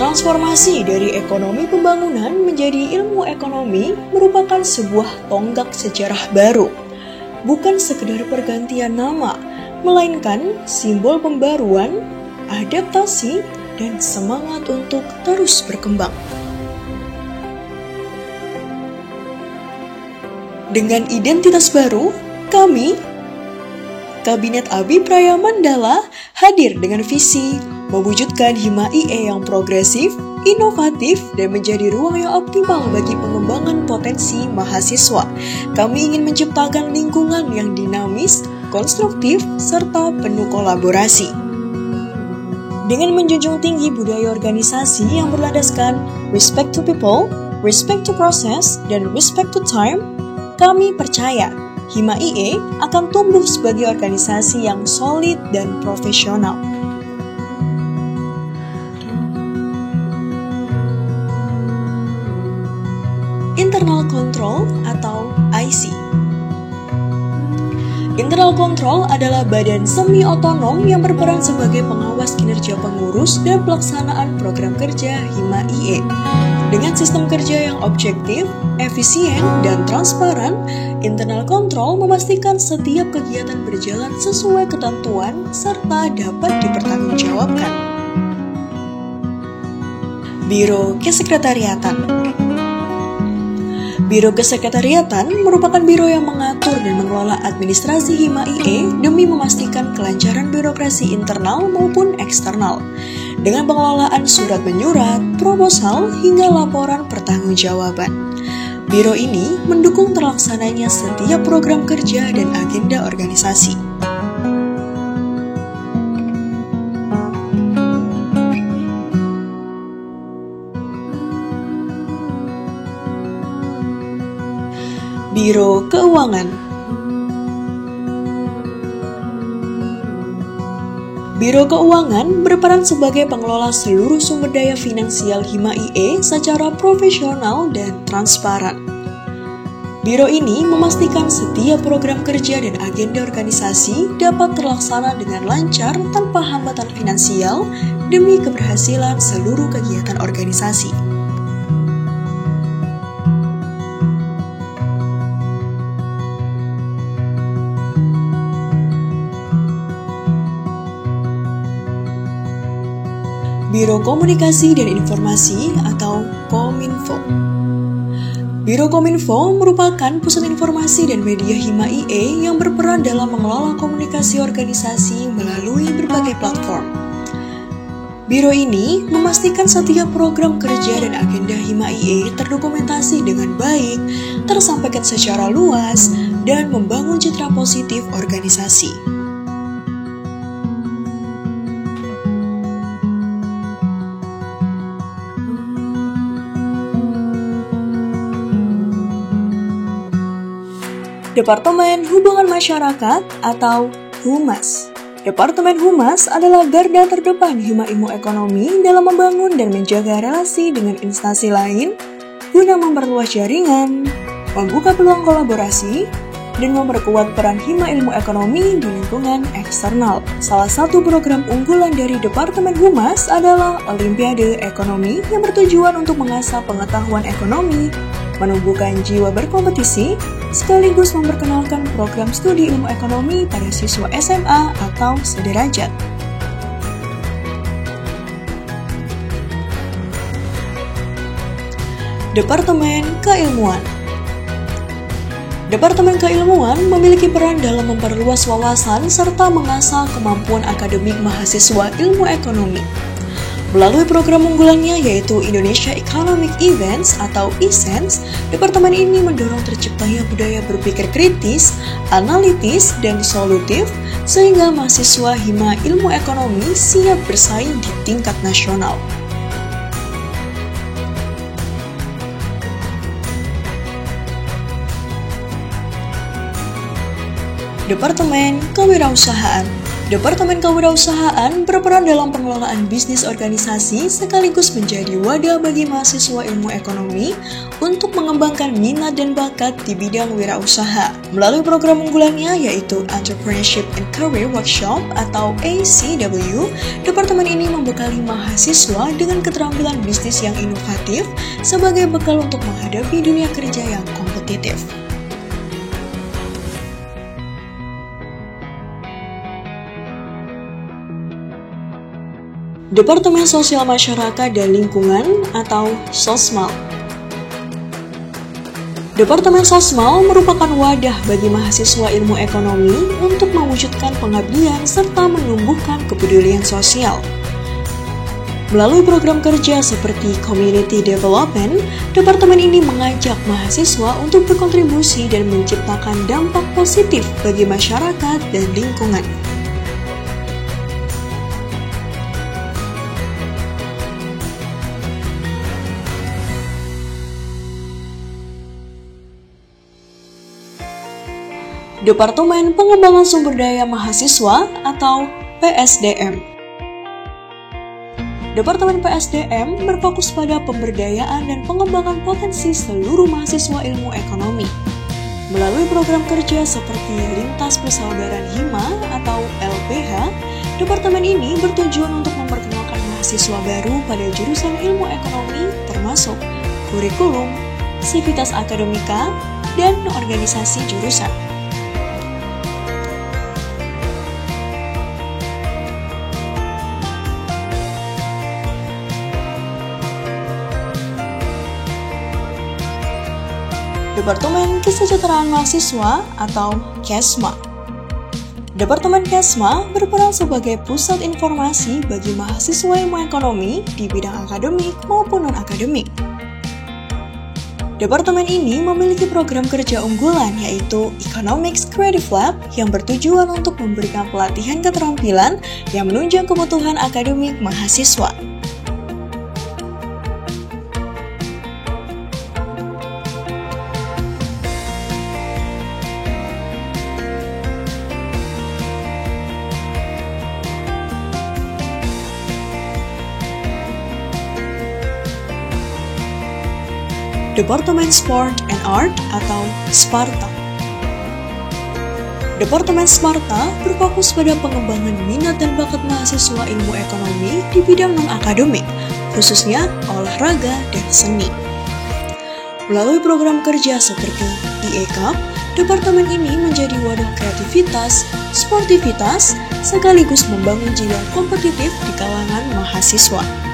Transformasi dari ekonomi pembangunan menjadi ilmu ekonomi merupakan sebuah tonggak sejarah baru. Bukan sekedar pergantian nama, melainkan simbol pembaruan, adaptasi, dan semangat untuk terus berkembang. Dengan identitas baru, kami, Kabinet Abipraya Mandala, hadir dengan visi mewujudkan Hima IE yang progresif, inovatif, dan menjadi ruang yang optimal bagi pengembangan potensi mahasiswa. Kami ingin menciptakan lingkungan yang dinamis, konstruktif, serta penuh kolaborasi. Dengan menjunjung tinggi budaya organisasi yang berlandaskan respect to people, respect to process, dan respect to time, kami percaya Hima IE akan tumbuh sebagai organisasi yang solid dan profesional. Internal Control atau IC. Internal Control adalah badan semi-otonom yang berperan sebagai pengawas kinerja pengurus dan pelaksanaan program kerja Hima IE. Dengan sistem kerja yang objektif, efisien, dan transparan, Internal Control memastikan setiap kegiatan berjalan sesuai ketentuan serta dapat dipertanggungjawabkan. Biro Kesekretariatan. Biro Kesekretariatan merupakan biro yang mengatur dan mengelola administrasi Hima IE demi memastikan kelancaran birokrasi internal maupun eksternal. Dengan pengelolaan surat menyurat, proposal, hingga laporan pertanggungjawaban. Biro ini mendukung terlaksananya setiap program kerja dan agenda organisasi. Biro Keuangan. Biro Keuangan berperan sebagai pengelola seluruh sumber daya finansial Hima IE secara profesional dan transparan. Biro ini memastikan setiap program kerja dan agenda organisasi dapat terlaksana dengan lancar tanpa hambatan finansial demi keberhasilan seluruh kegiatan organisasi. Biro Komunikasi dan Informasi atau Kominfo. Biro Kominfo merupakan pusat informasi dan media Hima IE yang berperan dalam mengelola komunikasi organisasi melalui berbagai platform. Biro ini memastikan setiap program kerja dan agenda Hima IE terdokumentasi dengan baik, tersampaikan secara luas, dan membangun citra positif organisasi. Departemen Hubungan Masyarakat atau Humas. Departemen Humas adalah garda terdepan Hima Ilmu Ekonomi dalam membangun dan menjaga relasi dengan instansi lain guna memperluas jaringan, membuka peluang kolaborasi, dan memperkuat peran Hima Ilmu Ekonomi di lingkungan eksternal. Salah satu program unggulan dari Departemen Humas adalah Olimpiade Ekonomi yang bertujuan untuk mengasah pengetahuan ekonomi, menumbuhkan jiwa berkompetisi, sekaligus memperkenalkan program studi ilmu ekonomi pada siswa SMA atau sederajat. Departemen Keilmuan. Departemen Keilmuan memiliki peran dalam memperluas wawasan serta mengasah kemampuan akademik mahasiswa ilmu ekonomi. Melalui program unggulannya yaitu Indonesia Economic Events atau eSense, departemen ini mendorong terciptanya budaya berpikir kritis, analitis, dan solutif sehingga mahasiswa Hima Ilmu Ekonomi siap bersaing di tingkat nasional. Departemen Kewirausahaan. Departemen Kewirausahaan berperan dalam pengelolaan bisnis organisasi sekaligus menjadi wadah bagi mahasiswa ilmu ekonomi untuk mengembangkan minat dan bakat di bidang wirausaha. Melalui program unggulannya yaitu Entrepreneurship and Career Workshop atau ACW, departemen ini membekali mahasiswa dengan keterampilan bisnis yang inovatif sebagai bekal untuk menghadapi dunia kerja yang kompetitif. Departemen Sosial Masyarakat dan Lingkungan atau Sosmal. Departemen Sosmal merupakan wadah bagi mahasiswa ilmu ekonomi untuk mewujudkan pengabdian serta menumbuhkan kepedulian sosial. Melalui program kerja seperti Community Development, departemen ini mengajak mahasiswa untuk berkontribusi dan menciptakan dampak positif bagi masyarakat dan lingkungan. Departemen Pengembangan Sumber Daya Mahasiswa atau PSDM. Departemen PSDM berfokus pada pemberdayaan dan pengembangan potensi seluruh mahasiswa ilmu ekonomi. Melalui program kerja seperti Lintas Persaudaraan Hima atau LPH, departemen ini bertujuan untuk memperkenalkan mahasiswa baru pada jurusan ilmu ekonomi termasuk kurikulum, sivitas akademika, dan organisasi jurusan. Departemen Kesejahteraan Mahasiswa atau KESMA. Departemen KESMA berperan sebagai pusat informasi bagi mahasiswa ilmu ekonomi di bidang akademik maupun non-akademik. Departemen ini memiliki program kerja unggulan yaitu Economics Creative Lab yang bertujuan untuk memberikan pelatihan keterampilan yang menunjang kebutuhan akademik mahasiswa. Departemen Sport and Art atau Sparta. Departemen Sparta berfokus pada pengembangan minat dan bakat mahasiswa ilmu ekonomi di bidang non-akademik, khususnya olahraga dan seni. Melalui program kerja seperti IECAP, departemen ini menjadi wadah kreativitas, sportivitas, sekaligus membangun jiwa kompetitif di kalangan mahasiswa.